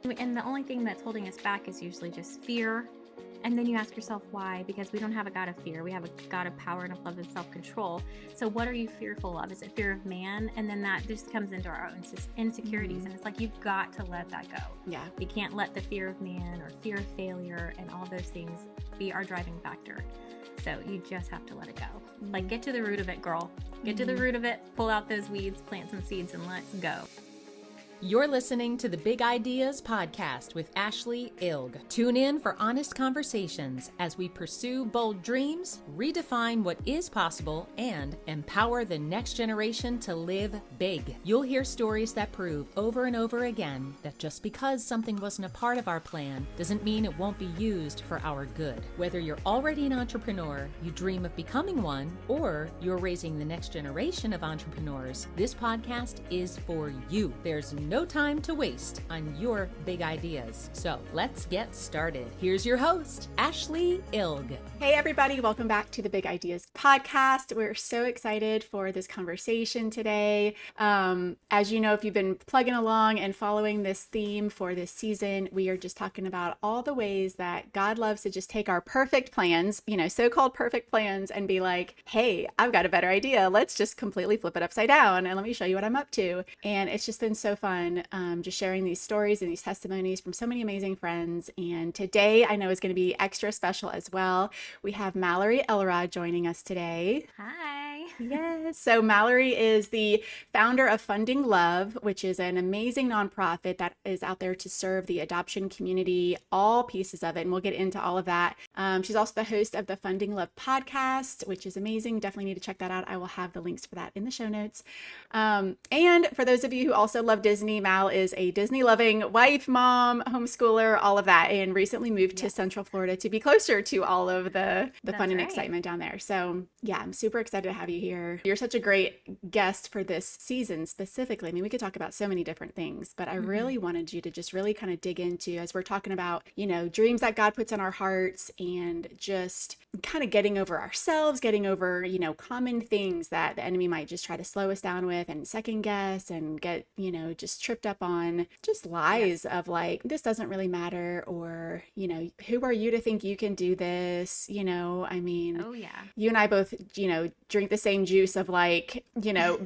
And the only thing that's holding us back is usually just fear. And then you ask yourself why, because we don't have a God of fear. We have a God of power and of love and self-control. So what are you fearful of? Is it fear of man? And then that just comes into our own insecurities. And it's like, you've got to let that go. Yeah. We can't let the fear of man or fear of failure and all those things be our driving factor. So you just have to let it go. Like, get to the root of it, girl. Get to the root of it, pull out those weeds, plant some seeds, and let's go. You're listening to the Big Ideas Podcast with Ashlee Ilg. Tune in for honest conversations as we pursue bold dreams, redefine what is possible, and empower the next generation to live big. You'll hear stories that prove over and over again that just because something wasn't a part of our plan doesn't mean it won't be used for our good. Whether you're already an entrepreneur, you dream of becoming one, or you're raising the next generation of entrepreneurs, this podcast is for you. There's no time to waste on your big ideas. So let's get started. Here's your host, Ashlee Ilg. Hey everybody, welcome back to the Big Ideas Podcast. We're so excited for this conversation today. As you know, if you've been plugging along and following this theme for this season, we are just talking about all the ways that God loves to just take our perfect plans, so-called perfect plans, and be like, hey, I've got a better idea. Let's just completely flip it upside down and let me show you what I'm up to. And it's just been so fun. Just sharing these stories and these testimonies from so many amazing friends. And today I know is going to be extra special as well. We have Malorie Elrod joining us today. Hi. Yes. So Malorie is the founder of Funding Love, which is an amazing nonprofit that is out there to serve the adoption community, all pieces of it. And we'll get into all of that. She's also the host of the Funding Love podcast, which is amazing. Definitely need to check that out. I will have the links for that in the show notes. And for those of you who also love Disney, Mal is a Disney loving wife, mom, homeschooler, all of that, and recently moved to Central Florida to be closer to all of the fun and excitement down there. So yeah, I'm super excited to have you here. You're such a great guest for this season specifically. I mean, we could talk about so many different things, but I really wanted you to just really kind of dig into, as we're talking about, dreams that God puts on our hearts and just kind of getting over ourselves, getting over, common things that the enemy might just try to slow us down with and second guess and get, just tripped up on, just lies of like, this doesn't really matter, or, who are you to think you can do this? I mean, Oh, yeah. you and I both, drink the same juice of like,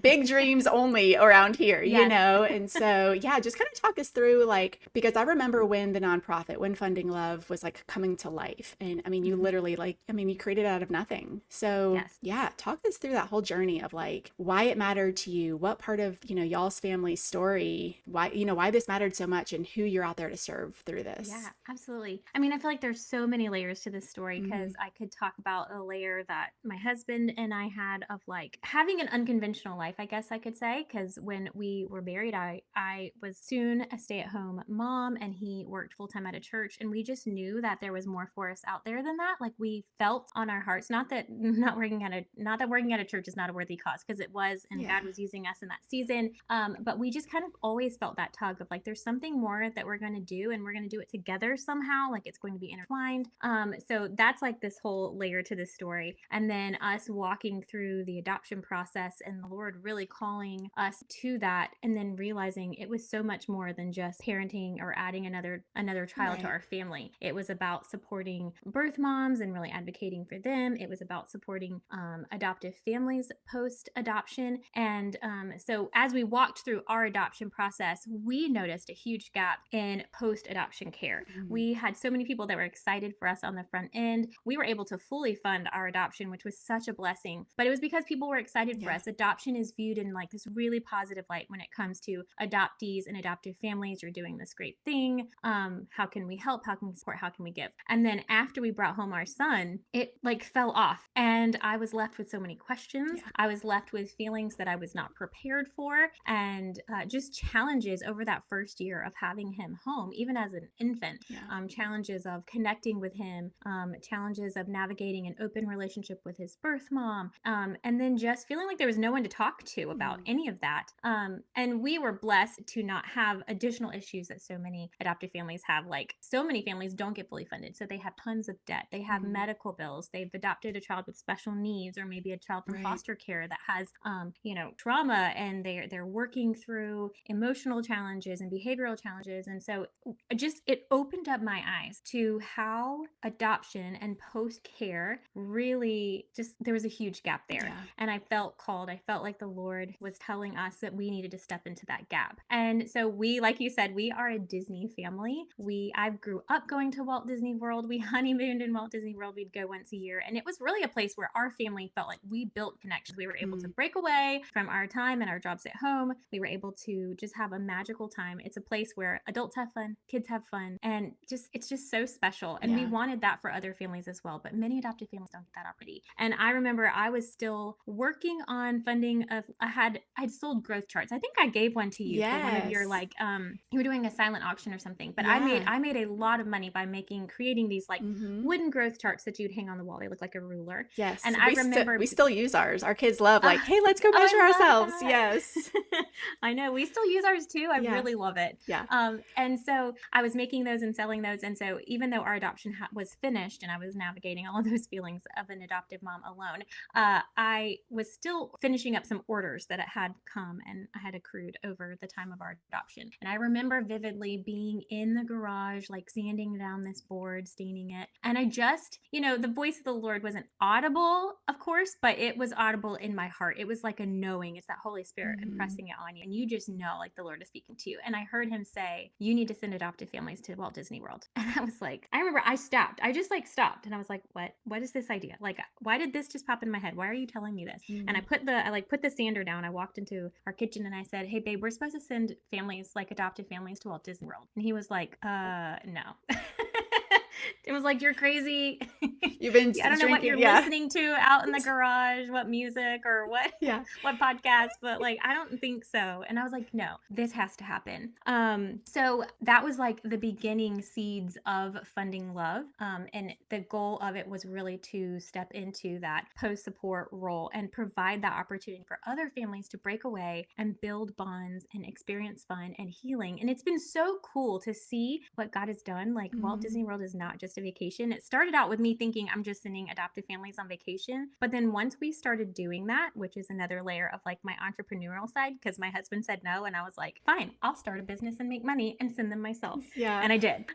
big dreams only around here, And so, yeah, just kind of talk us through, like, because I remember when the nonprofit, when Funding Love was like coming to life. And I mean, you literally you created it out of nothing. So yeah, talk us through that whole journey of like why it mattered to you, what part of, y'all's family story, why this mattered so much, and who you're out there to serve through this. Yeah, absolutely. I mean, I feel like there's so many layers to this story because I could talk about a layer that my husband and I had of like having an unconventional life, I guess I could say, because when we were married, I was soon a stay-at-home mom and he worked full-time at a church, and we just knew that there was more for us out there than that. Like, we felt on our hearts, not that working at a church is not a worthy cause, because it was, and God was using us in that season. But we just kind of always felt that tug of like, there's something more that we're going to do, and we're going to do it together somehow. Like, it's going to be intertwined. So that's like this whole layer to this story. And then us walking through the adoption process and the Lord really calling us to that, and then realizing it was so much more than just parenting or adding another child to our family. It was about supporting birth moms and really advocating for them. It was about supporting adoptive families post adoption. And so as we walked through our adoption process, we noticed a huge gap in post adoption care. We had so many people that were excited for us on the front end. We were able to fully fund our adoption, which was such a blessing, but it was because people were excited for us. Adoption is viewed in like this really positive light when it comes to adoptees and adoptive families. You're doing this great thing. How can we help? How can we support? How can we give? And then after we brought home our son, it like fell off, and I was left with so many questions. I was left with feelings that I was not prepared for, and just challenges over that first year of having him home, even as an infant. Challenges of connecting with him, challenges of navigating an open relationship with his birth mom, and then just feeling like there was no one to talk to about any of that. And we were blessed to not have additional issues that so many adoptive families have. Like, so many families don't get fully funded, so they have tons of debt, they have medical bills, they've adopted a child with special needs, or maybe a child from foster care that has trauma, and they're working through emotional challenges and behavioral challenges. And so it opened up my eyes to how adoption and post care really, just there was a huge gap there. And I felt called. I felt like the Lord was telling us that we needed to step into that gap. And so we, like you said, we are a Disney family. I grew up going to Walt Disney World. We honeymooned in Walt Disney World. We'd go once a year. And it was really a place where our family felt like we built connections. We were able to break away from our time and our jobs at home. We were able to just have a magical time. It's a place where adults have fun, kids have fun, and it's just so special. And we wanted that for other families as well. But many adopted families don't get that opportunity. And I remember I was still working on funding I'd sold growth charts. I think I gave one to you for one of your, like, you were doing a silent auction or something. But I made a lot of money by creating these like wooden growth charts that you'd hang on the wall. They look like a ruler. Yes. And I remember we still use ours. Our kids love, like, hey, let's go measure ourselves. That. Yes. I know. We still use ours too. I really love it. Yeah. And so I was making those and selling those. And so even though our adoption was finished and I was navigating all of those feelings of an adoptive mom alone, I was still finishing up some orders that had come and I had accrued over the time of our adoption. And I remember vividly being in the garage, like sanding down this board, staining it. And I just, the voice of the Lord wasn't audible, of course, but it was audible in my heart. It was like a knowing. It's that Holy Spirit impressing it on you. And you just know, like, the Lord is speaking to you. And I heard him say, you need to send adoptive families to Walt Disney World. And I was like, I remember I stopped. I just stopped. And I was like, what is this idea? Like, why did this just pop in my head? Why are you telling me this? And I put the sander down. I walked into our kitchen and I said, hey babe, we're supposed to send families, like adoptive families, to Walt Disney World. And he was like, no. It was like, you're crazy. You've been I don't know what you're listening to out in the garage, what music or what podcast, but like, I don't think so. And I was like, no, this has to happen. So that was like the beginning seeds of Funding Love. And the goal of it was really to step into that post support role and provide that opportunity for other families to break away and build bonds and experience fun and healing. And it's been so cool to see what God has done. Like, Walt Disney World is not just a vacation. It started out with me thinking I'm just sending adoptive families on vacation. But then once we started doing that, which is another layer of like my entrepreneurial side, because my husband said no. And I was like, fine, I'll start a business and make money and send them myself. Yeah. And I did.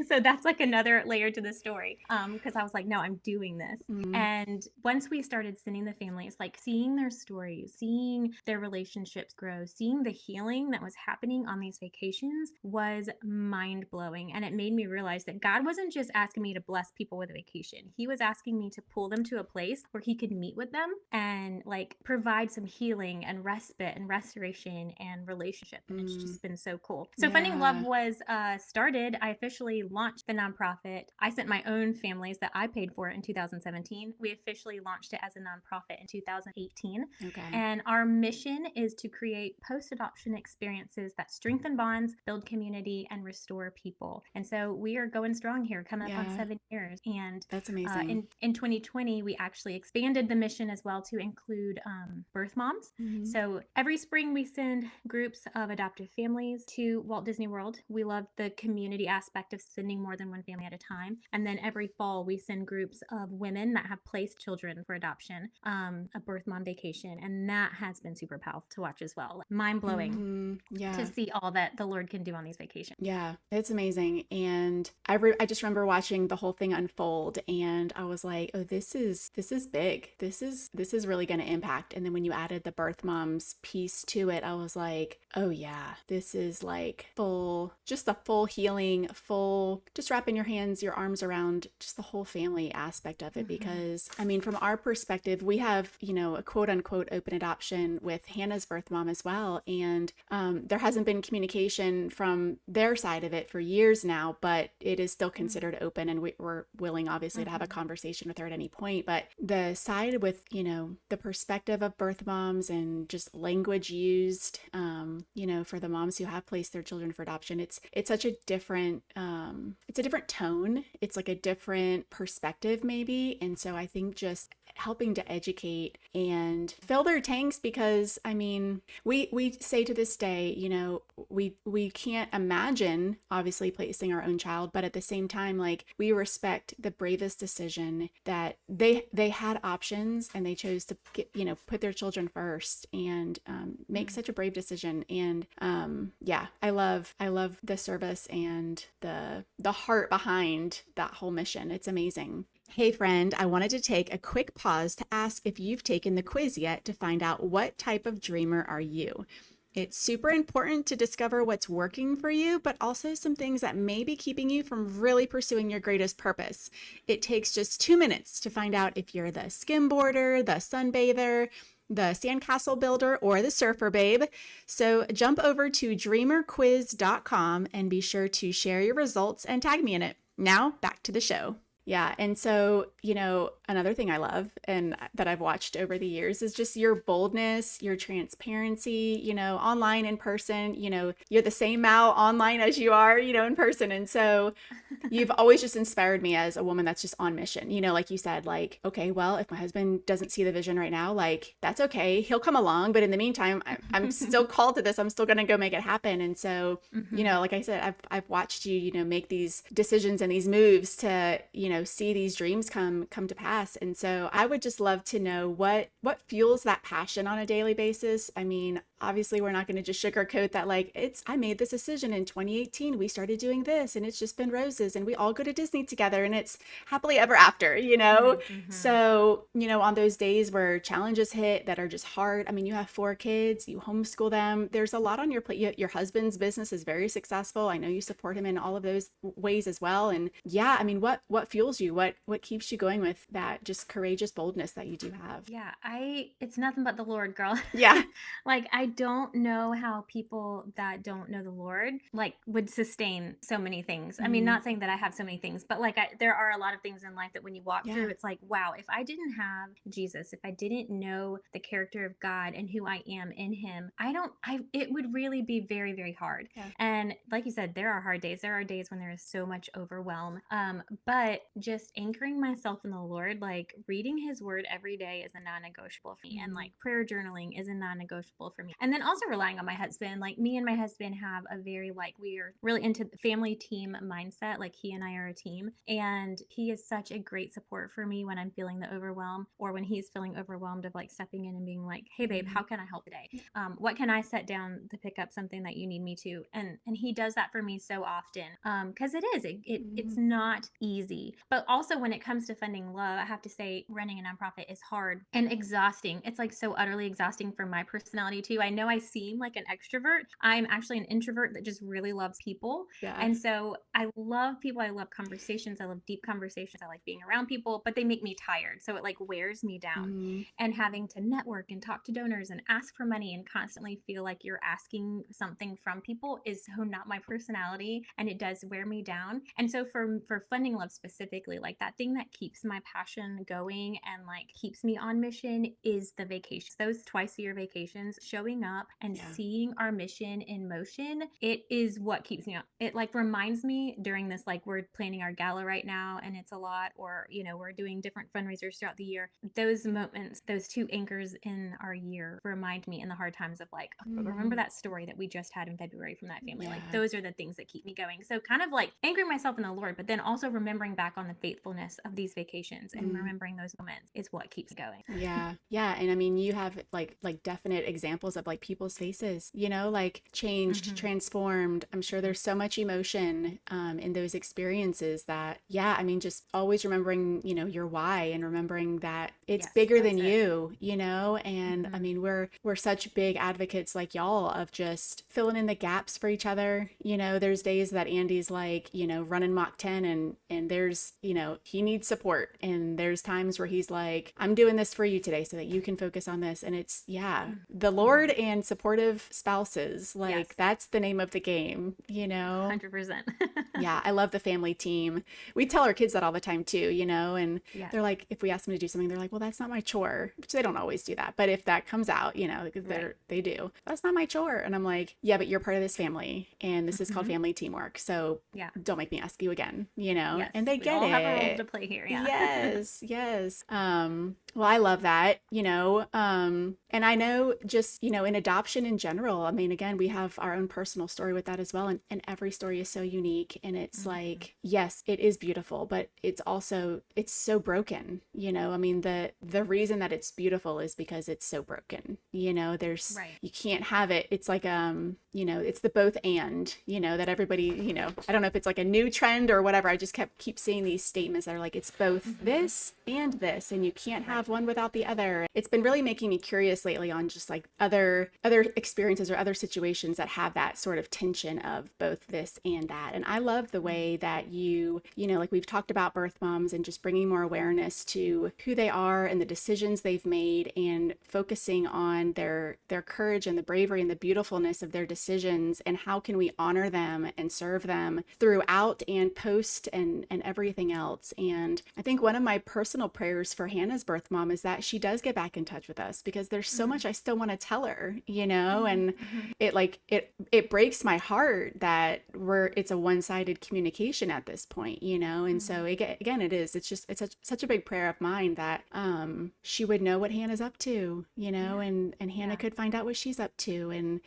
So that's like another layer to the story. Because I was like, no, I'm doing this. And once we started sending the families, like seeing their stories, seeing their relationships grow, seeing the healing that was happening on these vacations was mind blowing. And it made me realize that God wasn't just asking me to bless people with a vacation. He was asking me to pull them to a place where he could meet with them and like provide some healing and respite and restoration and relationship. And it's just been so cool. So Funding Love was started. I officially launched the nonprofit. I sent my own families that I paid for in 2017. We officially launched it as a nonprofit in 2018. Okay. And our mission is to create post-adoption experiences that strengthen bonds, build community, and restore people. And so we are going strong here, coming up on 7 years. And that's amazing. In 2020, we actually expanded the mission as well to include birth moms. So every spring we send groups of adoptive families to Walt Disney World. We love the community aspect of sending more than one family at a time. And then every fall we send groups of women that have placed children for adoption, a birth mom vacation. And that has been super powerful to watch as well. Mind blowing to see all that the Lord can do on these vacations. Yeah, it's amazing. And I just remember watching the whole thing unfold and I was like, oh, this is big. This is really going to impact. And then when you added the birth moms piece to it, I was like, oh yeah, this is like just the full healing, just wrapping your arms around just the whole family aspect of it. Because I mean, from our perspective, we have, a quote unquote open adoption with Hannah's birth mom as well. And there hasn't been communication from their side of it for years now, but it is still considered open. And we're willing, obviously, to have a conversation with her at any point. But the side with, the perspective of birth moms and just language used, for the moms who have placed their children for adoption, it's such a different, it's a different tone. It's like a different perspective maybe. And so I think just helping to educate and fill their tanks, because I mean, we say to this day, you know, we can't imagine obviously placing our own child, but at the same time, like, we respect the bravest decision that they had options and they chose to get, you know, put their children first and make such a brave decision. And yeah, I love the service and the heart behind that whole mission. It's amazing. Hey friend, I wanted to take a quick pause to ask if you've taken the quiz yet to find out what type of dreamer are you. It's super important to discover what's working for you, but also some things that may be keeping you from really pursuing your greatest purpose. It takes just 2 minutes to find out if you're the skimboarder, the sunbather, the sandcastle builder, or the surfer babe. So jump over to dreamerquiz.com and be sure to share your results and tag me in it. Now back to the show. Yeah. And so, you know, another thing I love and that I've watched over the years is just your boldness, your transparency, you know, online, in person. You know, you're the same Mal online as you are, you know, in person. And so you've always just inspired me as a woman that's just on mission. You know, like you said, like, okay, well, if my husband doesn't see the vision right now, like, that's okay. He'll come along. But in the meantime, I'm still called to this. I'm still going to go make it happen. And so, you know, like I said, I've watched you, you know, make these decisions and these moves to, you know, see these dreams come to pass. And so I would just love to know what fuels that passion on a daily basis. I mean, obviously we're not going to just sugarcoat that, like, I made this decision in 2018, we started doing this and it's just been roses and we all go to Disney together and it's happily ever after, you know? So, you know, on those days where challenges hit that are just hard, I mean, you have 4 kids, you homeschool them, there's a lot on your plate. Your husband's business is very successful. I know you support him in all of those ways as well. And yeah, I mean, what fuels you? What keeps you going with that just courageous boldness that you do have? Yeah, it's nothing but the Lord, girl. Yeah. Like, I don't know how people that don't know the Lord, like, would sustain so many things. I mean, not saying that I have so many things, but like, there are a lot of things in life that when you walk through, it's like, wow, if I didn't have Jesus, if I didn't know the character of God and who I am in him, it would really be very, very hard. Yeah. And like you said, there are hard days. There are days when there is so much overwhelm. But just anchoring myself in the Lord, like reading his word every day is a non-negotiable for me. And like prayer journaling is a non-negotiable for me. And then also relying on my husband. Like, me and my husband have a very, like, we are really into the family team mindset. Like, he and I are a team. And he is such a great support for me when I'm feeling the overwhelm, or when he's feeling overwhelmed, of like stepping in and being like, hey babe, how can I help today? What can I set down to pick up something that you need me to? And he does that for me so often. Because it's not easy. But also when it comes to funding love, I have to say running a nonprofit is hard and exhausting. It's like so utterly exhausting for my personality too. I know I seem like an extrovert. I'm actually an introvert that just really loves people. Yeah. And so I love people. I love conversations. I love deep conversations. I like being around people, but they make me tired. So it like wears me down. And having to network and talk to donors and ask for money and constantly feel like you're asking something from people is so not my personality, and it does wear me down. And so for funding love specifically, like, that thing that keeps my passion going and like keeps me on mission is the vacations. Those twice-a-year vacations, showing up and seeing our mission in motion, it is what keeps me up. It like reminds me during this, like, we're planning our gala right now and it's a lot, or, you know, we're doing different fundraisers throughout the year. Those moments, those 2 anchors in our year, remind me in the hard times of like, remember that story that we just had in February from that family. Like, those are the things that keep me going. So kind of like anchoring myself in the Lord, but then also remembering back on the faithfulness of these vacations and remembering those moments is what keeps going. Yeah. And I mean, you have like definite examples of like people's faces, you know, like changed, transformed. I'm sure there's so much emotion in those experiences that, I mean, just always remembering, you know, your why, and remembering that it's bigger than you, you know. And I mean, we're such big advocates like y'all of just filling in the gaps for each other. You know, there's days that Andy's like, you know, running Mach 10 and there's, you know, he needs support. And there's times where he's like, I'm doing this for you today so that you can focus on this. And it's, the Lord and supportive spouses, like, that's the name of the game, you know? 100%. Yeah, I love the family team. We tell our kids that all the time too, you know, and they're like, if we ask them to do something, they're like, well, that's not my chore, which they don't always do that. But if that comes out, you know, they do, that's not my chore. And I'm like, yeah, but you're part of this family and this is called family teamwork. So don't make me ask you again, you know, and they get all have a role it. to play here. Yeah. Yes, yes. Well, I love that, and I know just, in adoption in general, I mean, again, we have our own personal story with that as well. And every story is so unique. And it's like, yes, it is beautiful, but it's also, it's so broken, I mean, the reason that it's beautiful is because it's so broken, Right. you can't have it. It's like, it's the both and, that everybody, I don't know if it's like a new trend or whatever. I just keep seeing these statements that are like, it's both this and this, and you can't have one without the other. It's been really making me curious lately on just like other experiences or other situations that have that sort of tension of both this and that. And I love the way that like we've talked about birth moms and just bringing more awareness to who they are and the decisions they've made, and focusing on their courage and the bravery and the beautifulness of their decisions, and how can we honor them and serve them throughout and post and everything else. And I think one of my personal prayers for Hannah's birth mom is that she does get back in touch with us, because there's so much I still want to tell her, and it breaks my heart that it's a one-sided communication at this point, and so again, it's such a big prayer of mine that she would know what Hannah's up to, and Hannah could find out what she's up to, and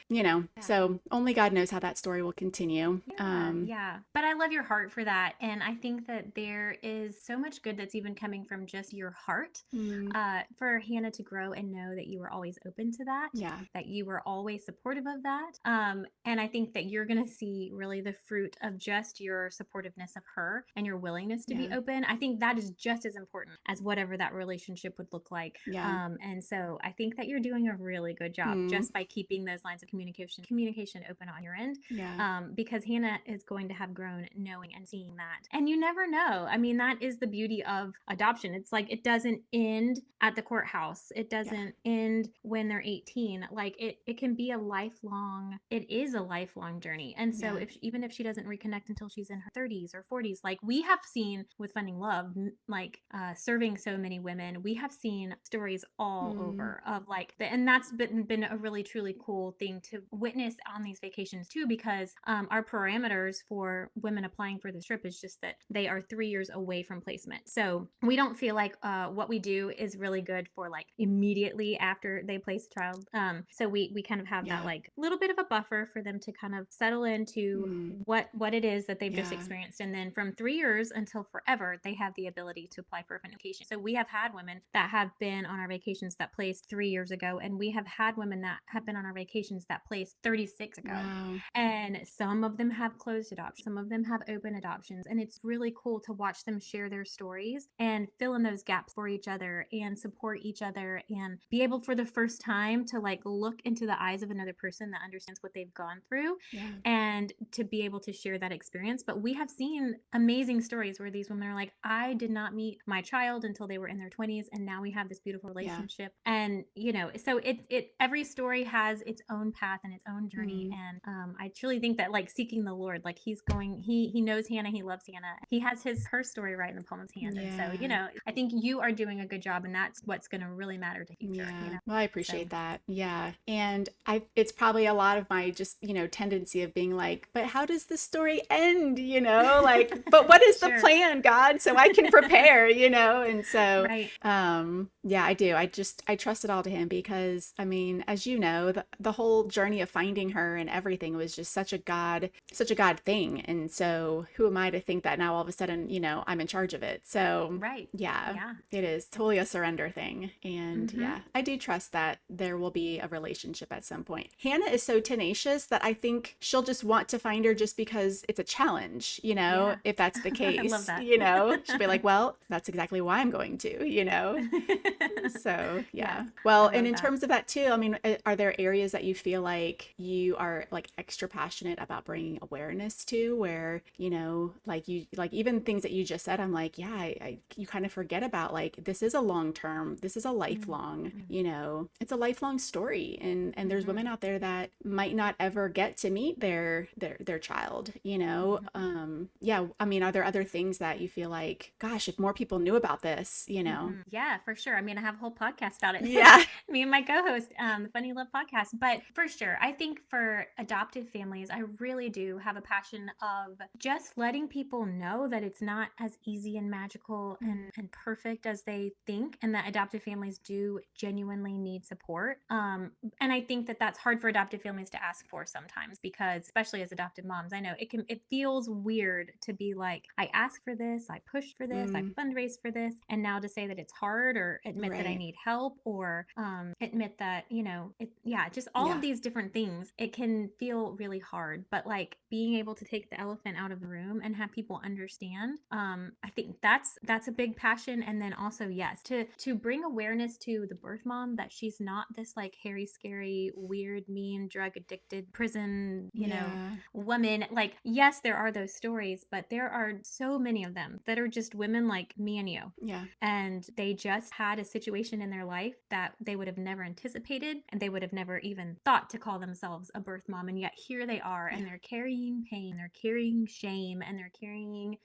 so only God knows how that story will continue. Yeah. But I love your heart for that. And I think that there is so much good that's even coming from just your heart, for Hannah to grow and know that you were always open to that, Yeah. that you were always supportive of that. And I think that you're going to see really the fruit of just your supportiveness of her and your willingness to be open. I think that is just as important as whatever that relationship would look like. Yeah. And so I think that you're doing a really good job just by keeping those lines of communication open on your end. Yeah. Because Hannah is going to have grown knowing and seeing that. And you never know. I mean, that is the beauty of adoption. It's like it doesn't end at the courthouse. It doesn't end when they're 18. Like it can be it is a lifelong journey. And so even if she doesn't reconnect until she's in her 30s or 40s, like we have seen with Funding Love, like serving so many women, we have seen stories all over of like, and that's been a really truly cool thing to witness on these vacations too, because our parameters for women applying for this trip is just that they are 3 years away from placement. So we don't feel like what we do is really good for like immediately after they place a child. So we kind of have that like little bit of a buffer for them to kind of settle into what it is that they've just experienced. And then from 3 years until forever, they have the ability to apply for a vacation. So we have had women that have been on our vacations that placed 3 years ago, and we have had women that have been on our vacations that placed 36 ago. Wow. And some of them have closed adoptions, some of them have open adoptions. And it's really cool to watch them share their stories and fill in those gaps for each other and support each other, and be able for the first time to like look into the eyes of another person that understands what they've gone through, and to be able to share that experience. But we have seen amazing stories where these women are like, I did not meet my child until they were in their 20s, and now we have this beautiful relationship. And so every story has its own path and its own journey. And I truly think that like seeking the Lord, like he knows Hannah, he loves Hannah, he has her story right in the palm of his hand. And so I think you are doing a good job, and that's what's going to really matter to future. Well, I appreciate that. And it's probably a lot of my just tendency of being like, but how does the story end, like, but what is the plan, God, so I can prepare, and so I do. I trust it all to him, because I mean, as you know, the whole journey of finding her and everything was just such a God thing. And so who am I to think that now all of a sudden, I'm in charge of it? So it is totally a surrender thing. And I do trust that there will be a relationship at some point. Hannah is so tenacious that I think she'll just want to find her just because it's a challenge, if that's the case. I love that. She'll be like, well, that's exactly why I'm going to, So well, and in terms of that too, I mean, are there areas that you feel like you are like extra passionate about bringing awareness to, where like even things that you just said, I'm like, you kind of forget about, like, this is a lifelong, it's a lifelong story, and there's women out there that might not ever get to meet their child, I mean, are there other things that you feel like, gosh, if more people knew about this, Yeah, for sure. I I mean, I have a whole podcast about it. Yeah. Me and my co-host, the Funny Love podcast. But for sure, I think for adoptive families, I really do have a passion of just letting people know that it's not as easy and magical and perfect as they think, and that adoptive families do genuinely need support. And I think that that's hard for adoptive families to ask for sometimes, because especially as adoptive moms, I know it feels weird to be like, I asked for this, I pushed for this, I fundraised for this, and now to say that it's hard, or admit that I need help, or admit that, just all of these different things, it can feel really hard. But like being able to take the elephant out of the room and have people understand, I think that's a big passion. And then also, yes, to bring awareness to the birth mom that she's not this like hairy, scary, weird, mean, drug addicted prison, woman. Like, yes, there are those stories, but there are so many of them that are just women like me and you. Yeah. And they just had a situation in their life that they would have never anticipated, and they would have never even thought to call themselves a birth mom. And yet here they are, and they're carrying pain, they're carrying shame, and they're carrying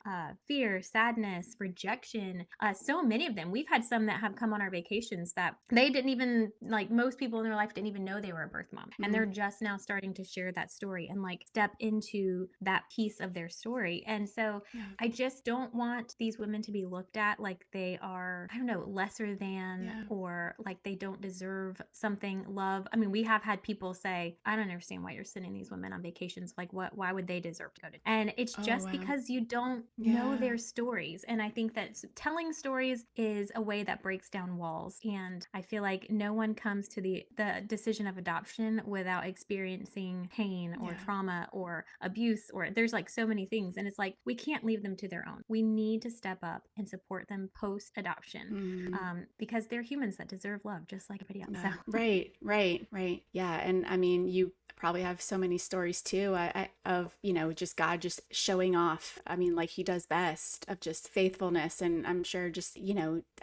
fear, sadness, rejection. So many of them. We've had some that have come on our vacations that they didn't even, like, most people in their life didn't even know they were a birth mom. And they're just now starting to share that story and like step into that piece of their story. And so I just don't want these women to be looked at like they are, I don't know, lesser than, or like they don't deserve something, love. I mean, we have had people say, I don't understand why you're sending these women on vacations. Like, why would they deserve to go to? And it's just because you don't know their stories. And I think that telling stories is a way that breaks down walls. And I feel like no one comes to the decision of adoption without experiencing pain or trauma or abuse, or there's like so many things. And it's like, we can't leave them to their own. We need to step up and support them post adoption, because they're humans that deserve love just like everybody else. So. Right. Yeah. And I mean, you probably have so many stories too, of, just God just showing off. I mean, like he does best, of just faithfulness. And I'm sure just,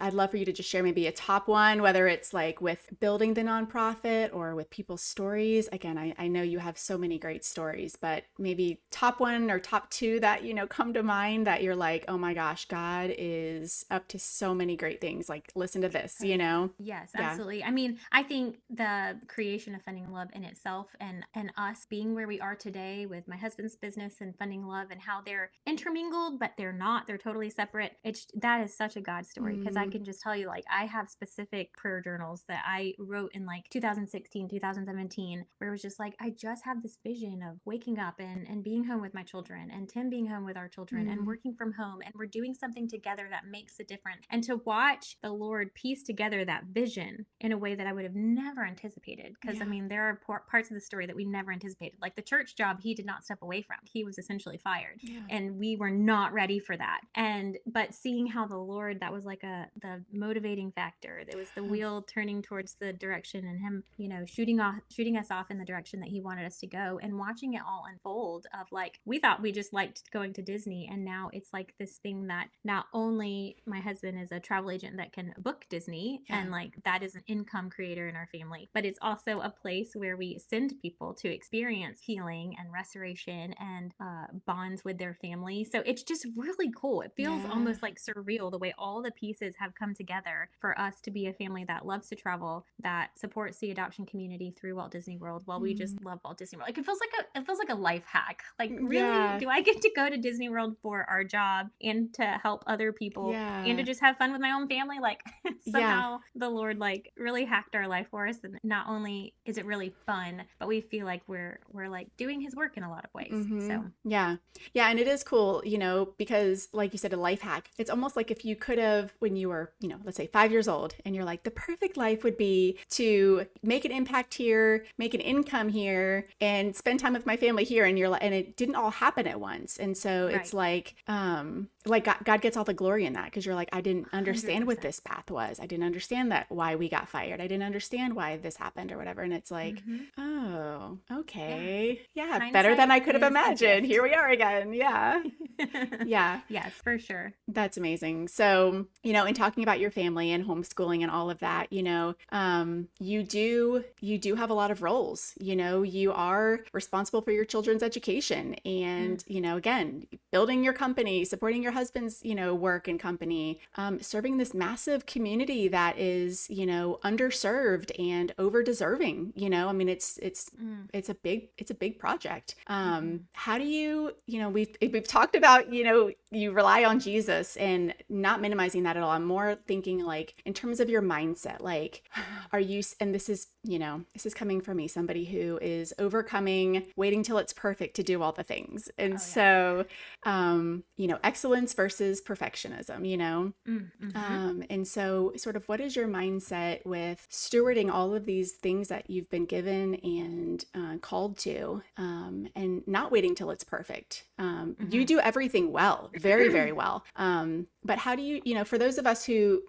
I'd love for you to just share maybe a top one, whether it's like with building the nonprofit or with people's stories. Again, I know you have so many great stories, but maybe top one or top two that, come to mind that you're like, oh my gosh, God is up to so many great things. Like, listen to this, Yes, absolutely. I mean, I think the creation of Funding Love in itself, and us being where we are today with my husband's business and Funding Love, and how they're intermingled, but they're not, they're totally separate. That is such a God story, because I can just tell you, like, I have specific prayer journals that I wrote in like 2016, 2017, where it was just like, I just have this vision of waking up and being home with my children, and Tim being home with our children, and working from home, and we're doing something together that makes a difference. And to watch the Lord piece together that vision in a way that I would have never anticipated, because I mean, there are parts of the story that we never anticipated, like the church job he did not step away from. He was essentially fired, and we were not ready for that. But seeing how the Lord, that was like the motivating factor. It was the wheel turning towards the direction, and him, shooting us off in the direction that he wanted us to go, and watching it all unfold. Of like, we thought we just liked going to Disney, and now it's like this thing that not only my husband is a travel agent that can book Disney, and like that is an income creator in our family, but it's also a place where we send people to experience healing and restoration and bonds with their family. So it's just really cool. It feels almost like surreal the way all the pieces have come together for us to be a family that loves to travel, that supports the adoption community through Walt Disney World, while we just love Walt Disney World. Like, it feels like a life hack. Like, really, do I get to go to Disney World for our job and to help other people and to just have fun with my own family? Like, somehow the Lord like really hacked our life for us, and not only is it really fun, but we feel like we're like doing his work in a lot of ways. So and it is cool, because like you said, a life hack. It's almost like if you could have, when you were, let's say 5 years old, and you're like, the perfect life would be to make an impact here, make an income here, and spend time with my family here. And you're like, and it didn't all happen at once. And so it's like God gets all the glory in that, because you're like, I didn't understand 100%. What this path was. I didn't understand that why we got fired. I didn't understand why this happened or whatever. And it's like, oh, okay. Yeah. Better than I could have imagined. Here we are again. Yeah. Yes, for sure. That's amazing. So, in talking about your family and homeschooling and all of that, you do have a lot of roles. You are responsible for your children's education, and, again, building your company, supporting your husband's, work and company, serving this massive community that is, underserved and over deserving, I mean, it's a big project. How do you, we've talked about, you rely on Jesus and not minimizing that at all. I'm more thinking like in terms of your mindset, like, are you, and this is coming from me, somebody who is overcoming, waiting till it's perfect to do all the things. And excellence versus perfectionism, and so sort of what is your mindset with stewarding all of these things that you've been given and called to, and not waiting till it's perfect? You do everything well, very, very well. But how do you, for those of us who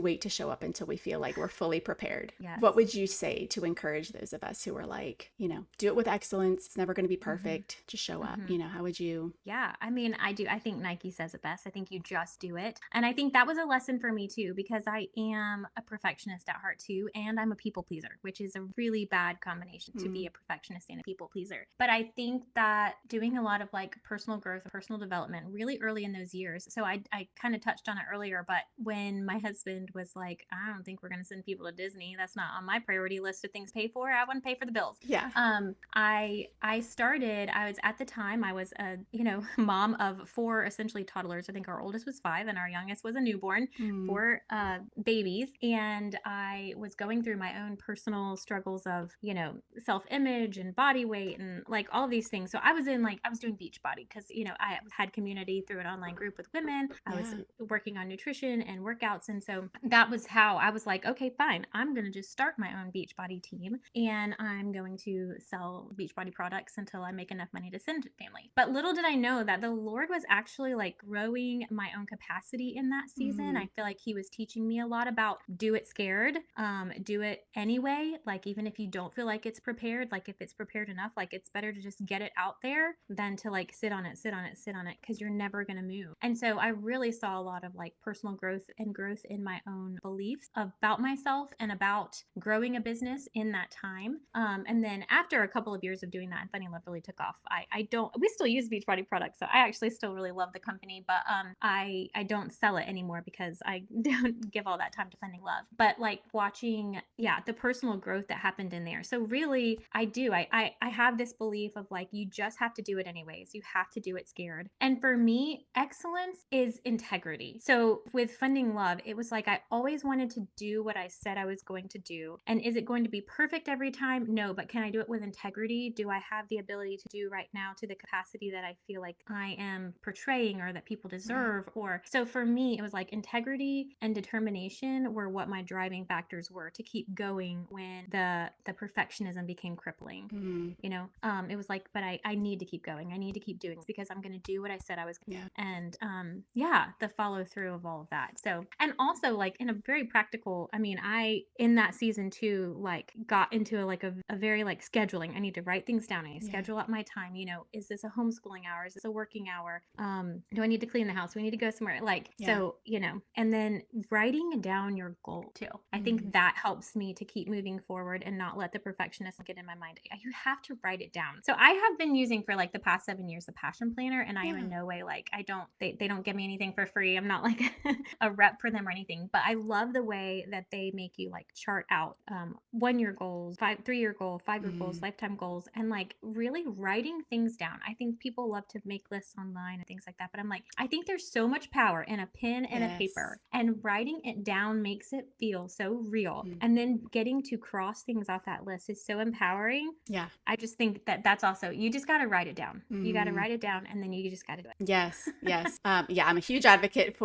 wait to show up until we feel like we're fully prepared, what would you say to encourage those of us who are like, do it with excellence. It's never going to be perfect. Just show up. How would you? Yeah, I mean, I think Nike says it best. I think you just do it. And I think that was a lesson for me too, because I am a perfectionist at heart too. And I'm a people pleaser, which is a really bad combination to be a perfectionist and a people pleaser. But I think that doing a lot of like personal growth, personal development really early in those years. So I kind of touched on it earlier, but when my husband was like, I don't think we're going to send people to Disney. That's not on my priority list of things to pay for. I want to pay for the bills. Yeah. I was at the time, I was a, mom of 4 essentially toddlers. I think our oldest was 5 and our youngest was a newborn, 4 babies. And I was going through my own personal struggles of, self-image and body weight and like all of these things. So I was doing Beachbody because, I had community through an online group with women. I was working on nutrition and workouts. And so that was how I was like, okay, fine. I'm going to just start my own Beachbody team and I'm going to sell Beachbody products until I make enough money to send to family. But little did I know that the Lord was actually like growing my own capacity in that season. I feel like he was teaching me a lot about do it scared, do it anyway. Like, even if you don't feel like it's prepared, like if it's prepared enough, like it's better to just get it out there than to like sit on it, because you're never going to move. And so I really saw a lot of like personal growth and growth in my own beliefs about myself and about growing a business in that time. And then after a couple of years of doing that, and Funny Love really took off. We still use Beachbody products, so I actually still really love the company, but I don't sell it anymore because I don't give all that time to Funding Love. But like watching, the personal growth that happened in there. So really, I have this belief of like, you just have to do it anyways. You have to do it scared. And for me, excellence is integrity. So with Funding Love, it was like, I always wanted to do what I said I was going to do. And is it going to be perfect every time? No, but can I do it with integrity? Do I have the ability to do right now to the capacity that I feel like I am portraying or that people deserve? Or so for me, it was like integrity and determination were what my driving factors were to keep going when the perfectionism became crippling. It was like, but I need to keep going. I need to keep doing this because I'm going to do what I said I was going to. And the follow through of all of that. So, and also like in a very practical, I mean, I in that season too, like got into a very like scheduling. I need to write things down. I need to schedule out my time. Is this a homeschooling hour? Is this a working hour? Do I need to clean the house? Do we need to go somewhere? So, and then writing down your goal too. I think that helps me to keep moving forward and not let the perfectionist get in my mind. You have to write it down. So I have been using for like the past 7 years the Passion Planner, and I am in no way like they don't give me anything for free. I'm not like a rep for them or anything, but I love the way that they make you like chart out 1 year goals, 3-year goal, 5-year goals, lifetime goals, and like really writing things down. I think people love to make lists online and things like that, but I'm like, I think there's so much power in a pen and a paper, and writing it down makes it feel so real. And then getting to cross things off that list is so empowering. I just think that's also, you just got to write it down. You got to write it down, and then you just got to do it. Yes. I'm a huge advocate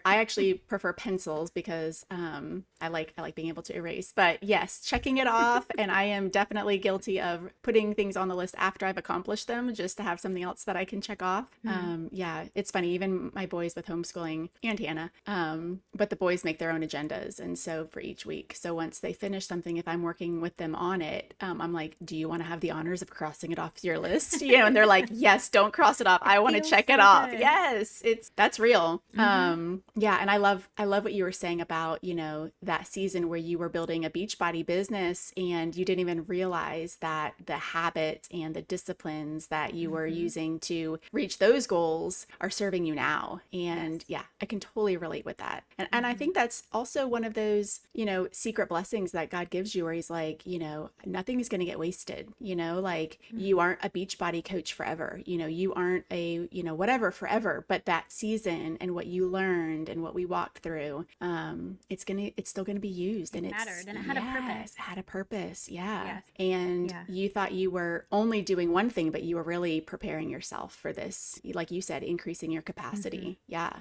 I actually prefer pencils because I like being able to erase, but yes, checking it off. And I am definitely guilty of putting things on the list after I've accomplished them just to have something else that I can check off. It's funny, even my boys with homeschooling and Hannah, but the boys make their own agendas. And so for each week, so once they finish something, if I'm working with them on it, I'm like, do you want to have the honors of crossing it off your list? And they're like, yes, don't cross it off. I want to check it off. Yes, that's real. And I love what you were saying about, that season where you were building a Beachbody business and you didn't even realize that the habits and the disciplines that you were using to reach those goals are serving you now. And yeah, I can totally relate with that. And I think that's also one of those, secret blessings that God gives you where he's like, nothing is going to get wasted, like you aren't a beach body coach forever, you aren't a, whatever forever, but that season and what you learned and what we walked through, it's still going to be used. And it mattered, and it had a purpose. It had a purpose. Yeah. Yes. And you thought you were only doing one thing, but you were really preparing yourself for this, like you said, increasing your capacity. Yeah.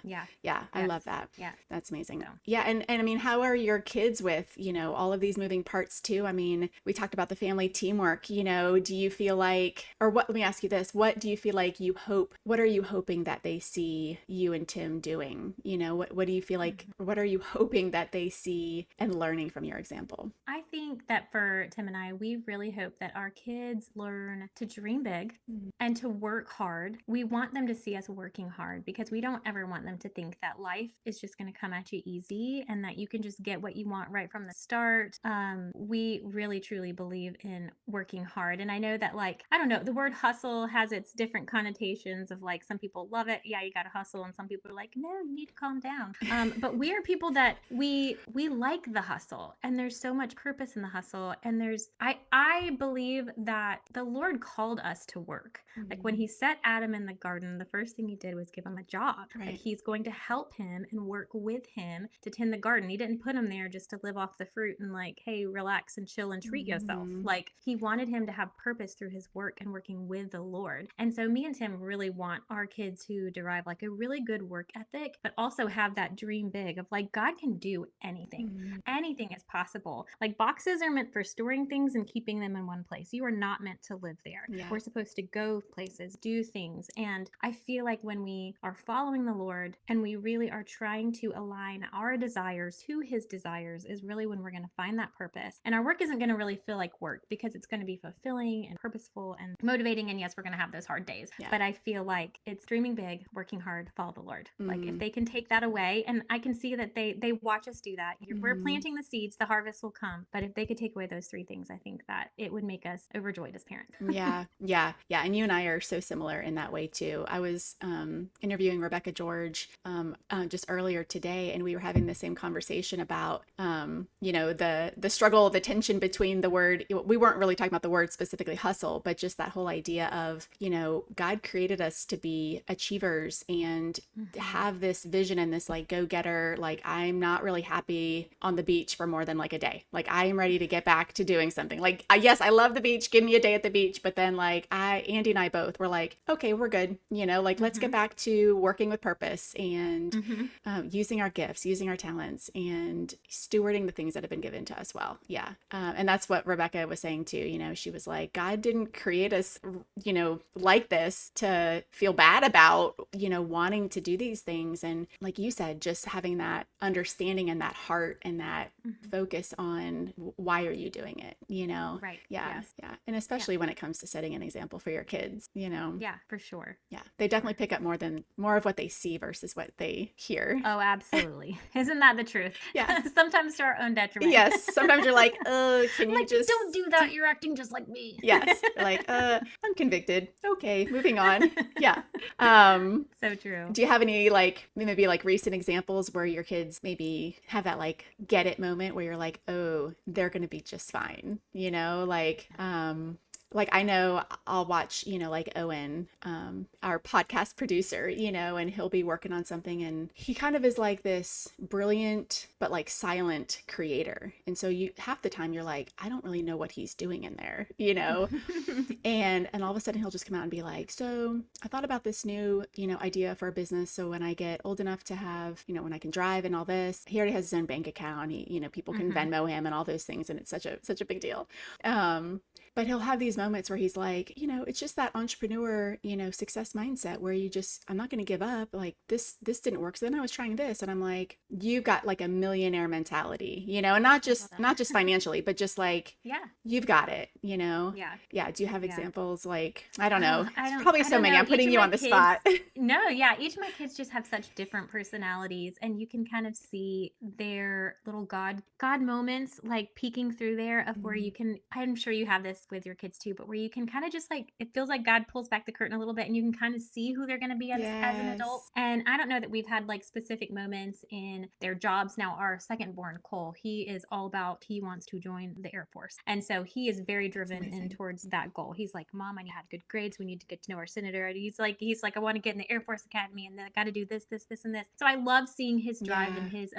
I love that. Yeah. That's amazing. So. Yeah. And I mean, how are your kids with, all of these moving parts too? I mean, we talked about the family teamwork, do you feel like, or what, let me ask you this, what do you feel like what are you hoping that they see you and Tim doing? What do you feel like, what are you hoping that they see and learning from your example? I think that for Tim and I, we really hope that our kids learn to dream big and to work hard. We want them to see us working hard because we don't ever want them to think that life is just going to come at you easy and that you can just get what you want right from the start. We really truly believe in working hard. And I know that, like, I don't know, the word hustle has its different connotations of, like, some people love it. Yeah, you got to hustle. And some people are like, no, you need to calm down. But we are people that we like the hustle, and there's so much purpose in the hustle. And I believe that the Lord called us to work. Like when he set Adam in the garden, the first thing he did was give him a job. Right. Like he's going to help him and work with him to tend the garden. He didn't put him there just to live off the fruit and like, hey, relax and chill and treat yourself. Like he wanted him to have purpose through his work and working with the Lord. And so me and Tim really want our kids to derive like a really good work ethic, but also have that dream big of like, God can do anything. Anything is possible. Like boxes are meant for storing things and keeping them in one place. You are not meant to live there. Yeah. We're supposed to go places, do things. And I feel like when we are following the Lord and we really are trying to align our desires to his desires is really when we're going to find that purpose. And our work isn't going to really feel like work because it's going to be fulfilling and purposeful and motivating. And yes, we're going to have those hard days. Yeah. But I feel like it's dreaming big, working hard, follow the Lord. Like if they can take that away, and I can see that they watch us do that. We're planting the seeds, the harvest will come. But if they could take away those three things, I think that it would make us overjoyed as parents. Yeah. And you and I are so similar in that way too. I was interviewing Rebecca George just earlier today, and we were having the same conversation about the struggle, the tension between the word. We weren't really talking about the word specifically hustle, but just that whole idea of God created us to be achievers and have this vision and this like go-getter. Like I'm not really happy on the beach for more than like a day. Like I am ready to get back to doing something. Like yes, I love the beach. Give me a day at the beach. But then like Andy and I both were like, okay, we're good. Like let's get back to working with purpose and using our gifts, using our talents, and stewarding the things that have been given to us well. Yeah. And that's what Rebecca was saying too. She was like, God didn't create us, like this to feel bad about, wanting to do these things. And like you said, just having that understanding and that heart and that focus on why are you doing it, Right. Yeah. Yes. Yeah. And especially when it comes to setting an example for your kids, Yeah, for sure. Yeah. They definitely pick up more of what they see versus what they hear. Oh, absolutely. Isn't that the truth? Yeah. Sometimes to our own detriment. Yes. Sometimes you're like, can you just don't do that. You're acting just like me. Yes. Like, I'm convicted. Okay. Moving on. Yeah. So true. Do you have any maybe recent examples where your kids maybe have that get it moment where you're like, oh, they're going to be just fine, like I know I'll watch, Owen, our podcast producer, and he'll be working on something, and he kind of is like this brilliant but silent creator. And so half the time you're like, I don't really know what he's doing in there, and all of a sudden he'll just come out and be like, so I thought about this new, idea for a business. So when I get old enough to have, when I can drive and all this, he already has his own bank account. He, people can Venmo him and all those things. And it's such a big deal. But he'll have these moments where he's like, it's just that entrepreneur, success mindset where I'm not going to give up. Like this didn't work. So then I was trying this, and I'm like, you've got a millionaire mentality, and not just financially, but just you've got it, Yeah. Do you have examples? I don't know. Probably so many. I'm putting you on the spot. No. Yeah. Each of my kids just have such different personalities, and you can kind of see their little God moments, peeking through there of where you can, I'm sure you have this with your kids too, to, but where you can kind of just like, it feels like God pulls back the curtain a little bit and you can kind of see who they're going to be as an adult. Yes. And I don't know that we've had like specific moments in their jobs. Now, our second born, Cole, he is all about, he wants to join the Air Force. And so he is very driven in towards that goal. He's like, Mom, I had good grades. We need to get to know our senator. And he's like, I want to get in the Air Force Academy and then I got to do this, and this. So I love seeing his drive and his,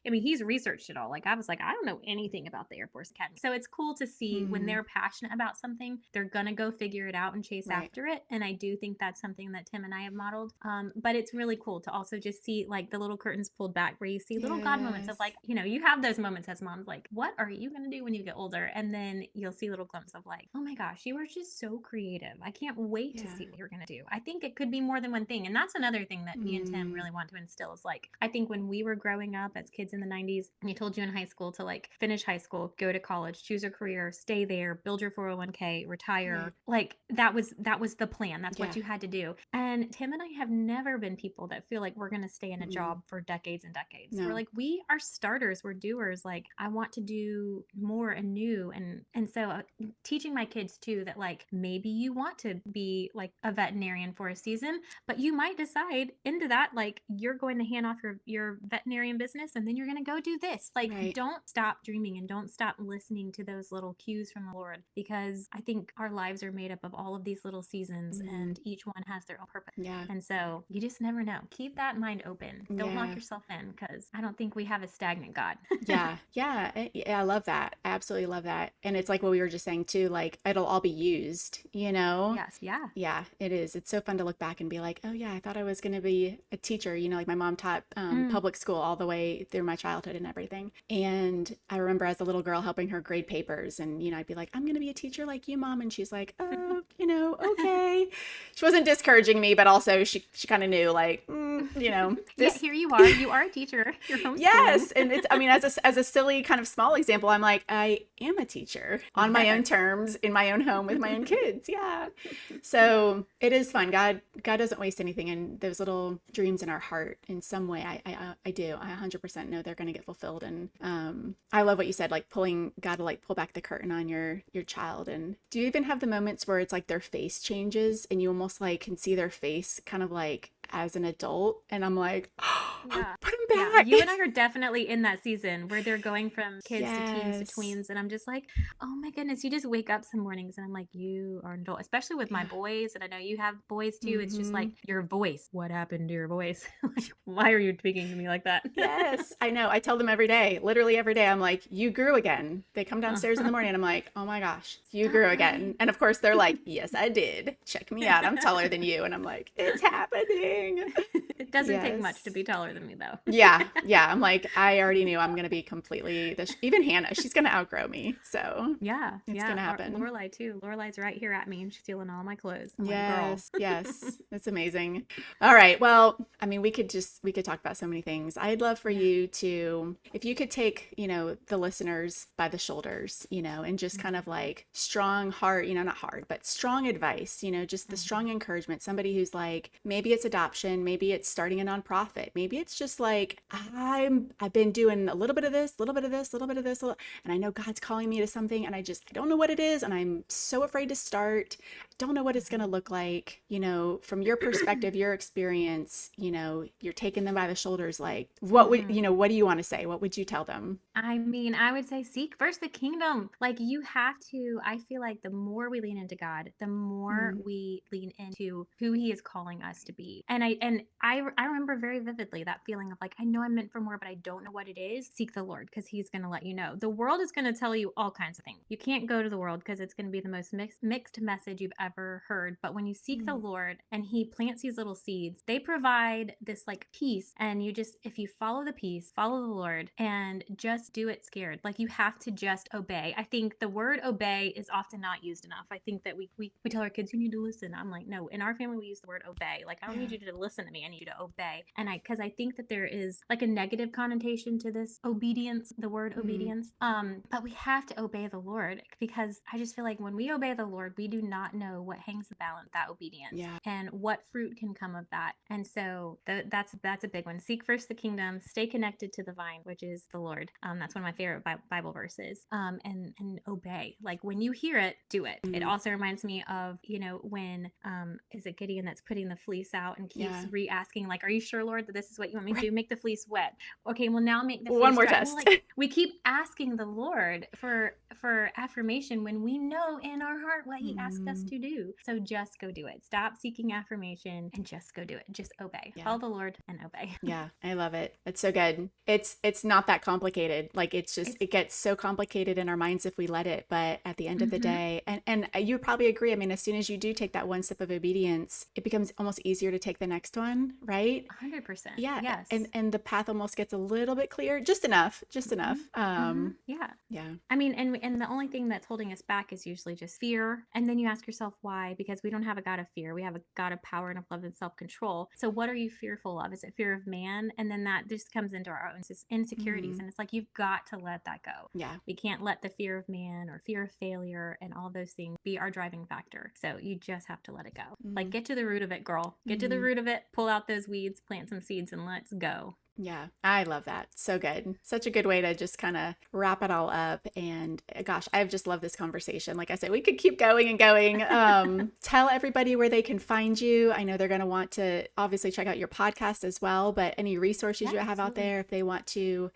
I mean, he's researched it all. Like I was like, I don't know anything about the Air Force Academy. So it's cool to see when they're passionate about something, they're going to go figure it out and chase after it. And I do think that's something that Tim and I have modeled. But it's really cool to also just see like the little curtains pulled back where you see little God moments of like, you know, you have those moments as moms, like, what are you going to do when you get older? And then you'll see little glimpses of like, oh my gosh, you were just so creative. I can't wait to see what you're going to do. I think it could be more than one thing. And that's another thing that me and Tim really want to instill is like, I think when we were growing up as kids in the 90s, and he told you in high school to like finish high school, go to college, choose a career, stay there, build your 401k, retire. Like that was the plan. That's what you had to do. And Tim and I have never been people that feel like we're going to stay in a job for decades and decades. We're like, we are starters, we're doers. Like I want to do more and new. And so teaching my kids too that like maybe you want to be like a veterinarian for a season, but you might decide into that like you're going to hand off your veterinarian business and then you're going to go do this. Like don't stop dreaming and don't stop listening to those little cues from the Lord, because I think our lives are made up of all of these little seasons and each one has their own purpose. And so you just never know. Keep that mind open. Don't lock yourself in, because I don't think we have a stagnant God. Yeah. I love that. I absolutely love that. And it's like what we were just saying too, like it'll all be used, you know? Yes. Yeah. Yeah, it is. It's so fun to look back and be like, oh yeah, I thought I was going to be a teacher. You know, like my mom taught public school all the way through my childhood and everything. And I remember as a little girl helping her grade papers and, you know, I'd be like, I'm going to be a teacher like you, Mom. And she's like, oh, you know, okay. She wasn't discouraging me, but also she kind of knew like, you know, this. Yeah, here you are. You are a teacher. You're homeschooling. Yes. And it's, I mean, as a silly kind of small example, I'm like, I am a teacher on my own terms in my own home with my own kids. Yeah. So it is fun. God doesn't waste anything. And those little dreams in our heart in some way, I do. I 100% know they're going to get fulfilled. And I love what you said, like God to like pull back the curtain on your child. And do you even have the moments where it's like their face changes and you almost like can see their face kind of like as an adult? And I'm like, oh, put him back. Yeah. You and I are definitely in that season where they're going from kids to teens to tweens. And I'm just like, oh my goodness, you just wake up some mornings and I'm like, you are an adult, especially with my boys. And I know you have boys too. It's just like your voice. What happened to your voice? Like, why are you speaking to me like that? Yes, I know. I tell them every day, literally every day. I'm like, you grew again. They come downstairs in the morning and I'm like, oh my gosh, you grew again. And of course they're like, yes, I did. Check me out. I'm taller than you. And I'm like, it's happening. It doesn't take much to be taller than me though. Yeah. I'm like, I already knew I'm going to be completely, even Hannah, she's going to outgrow me. So yeah, it's going to happen. Lorelai too. Lorelai's right here at me and she's stealing all my clothes. I'm yes. Like, yes. That's amazing. All right. Well, I mean, we could talk about so many things. I'd love for you to, if you could take, you know, the listeners by the shoulders, you know, and just kind of like strong heart, you know, not hard, but strong advice, you know, just the strong encouragement, somebody who's like, maybe it's adoption, maybe it's starting a nonprofit, maybe it's just like, I've been doing a little bit of this, a little bit of this, a little bit of this, and I know God's calling me to something and I don't know what it is. And I'm so afraid to start. I don't know what it's going to look like, you know, from your perspective, your experience, you know, you're taking them by the shoulders. Like, what would, you know, what do you want to say? What would you tell them? I mean, I would say seek first the kingdom. Like you have to, I feel like the more we lean into God, the more we lean into who he is calling us to be. And I remember very vividly that feeling of like, I know I'm meant for more, but I don't know what it is. Seek the Lord, because he's going to let you know. The world is going to tell you all kinds of things. You can't go to the world because it's going to be the most mixed message you've ever heard. But when you seek the Lord and he plants these little seeds, they provide this like peace. And you just, if you follow the peace, follow the Lord and just do it scared. Like you have to just obey. I think the word obey is often not used enough. I think that we tell our kids, you need to listen. I'm like, no, in our family, we use the word obey. Like, I don't need you to listen to me. I need you to obey. And because I think that there is like a negative connotation to this obedience, the word obedience. But we have to obey the Lord, because I just feel like when we obey the Lord, we do not know what hangs the balance, that obedience, and what fruit can come of that. And so that's a big one. Seek first the kingdom, stay connected to the vine, which is the Lord. That's one of my favorite Bible verses. And obey. Like when you hear it, do it. It also reminds me of, when is it Gideon that's putting the fleece out and keeps re-asking, like, are you sure, Lord, that this is what you want me to do? Make the fleece wet. Okay, well, now make the fleece one more dry. test. Well, like, we keep asking the Lord for affirmation when we know in our heart what he asked us to do. So just go do it. Stop seeking affirmation and just go do it. Just obey. Follow the Lord and obey. Yeah, I love it. It's so good. It's not that complicated. Like it gets so complicated in our minds if we let it. But at the end of the day, and you probably agree. I mean, as soon as you do take that one step of obedience, it becomes almost easier to take the next one, right? 100%. Yeah. Yes. And the path almost gets a little bit clearer, just enough. Yeah. I mean, and the only thing that's holding us back is usually just fear. And then you ask yourself why, because we don't have a God of fear. We have a God of power and of love and self-control. So what are you fearful of? Is it fear of man? And then that just comes into our own insecurities. And it's like, you've got to let that go. Yeah. We can't let the fear of man or fear of failure and all those things be our driving factor. So you just have to let it go. Like, get to the root of it, girl. Get to the root of it, pull out those weeds, plant some seeds, and let's go. Yeah, I love that. So good. Such a good way to just kind of wrap it all up. And gosh, I've just loved this conversation. Like I said, we could keep going and going. Tell everybody where they can find you. I know they're going to want to obviously check out your podcast as well, but any resources you have out there if they want to.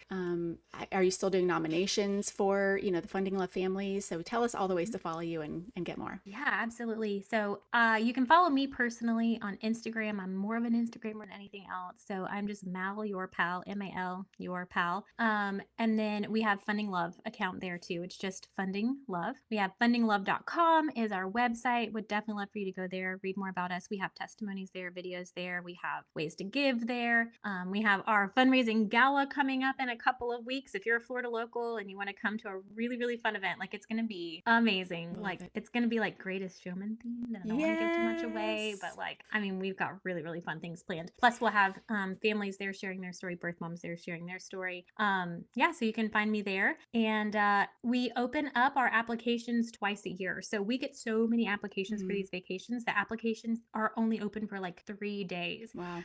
Are you still doing nominations for, the Funding Love families? So tell us all the ways to follow you and get more. Yeah, absolutely. So you can follow me personally on Instagram. I'm more of an Instagrammer than anything else. So I'm just Mal, your pal, M-A-L, your pal. And then we have Funding Love account there too. It's just Funding Love. We have fundinglove.com is our website. Would definitely love for you to go there, read more about us. We have testimonies there, videos there. We have ways to give there. We have our fundraising gala coming up in a couple of weeks. If you're a Florida local and you want to come to a really, really fun event, like it's going to be amazing. It's going to be like Greatest Showman themed. And I don't want to give too much away, but we've got really, really fun things planned. Plus we'll have families there sharing their story, birth moms there sharing their story. So you can find me there. And we open up our applications twice a year. So we get so many applications for these vacations. The applications are only open for like 3 days. Wow.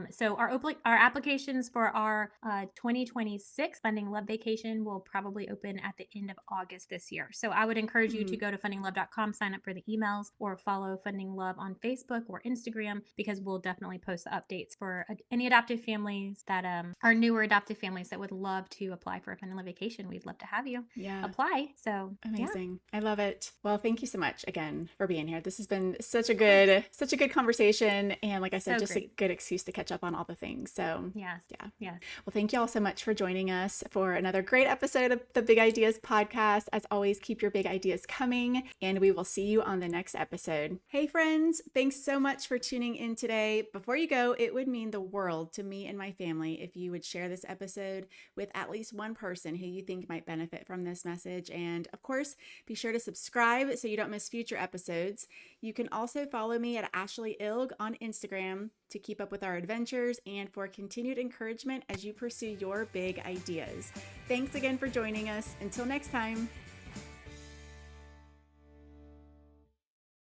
So our applications for our 2026 Funding Love vacation will probably open at the end of August this year. So I would encourage you to go to fundinglove.com, sign up for the emails, or follow Funding Love on Facebook or Instagram, because we'll definitely post the updates for any adoptive families that are newer adoptive families that would love to apply for a Funding Love vacation. We'd love to have you apply. So amazing. I love it. Well, thank you so much again for being here. This has been such a good conversation. And like I said, just a good excuse to catch up on all the things. So yes. Well, thank you all so much for joining us for another great episode of the Big Ideas podcast. As always, keep your big ideas coming, and we will see you on the next episode. Hey friends, thanks so much for tuning in today. Before you go, it would mean the world to me and my family if you would share this episode with at least one person who you think might benefit from this message. And of course, be sure to subscribe so you don't miss future episodes. You can also follow me at Ashlee Ilg on Instagram to keep up with our adventures and for continued encouragement as you pursue your big ideas. Thanks again for joining us. Until next time.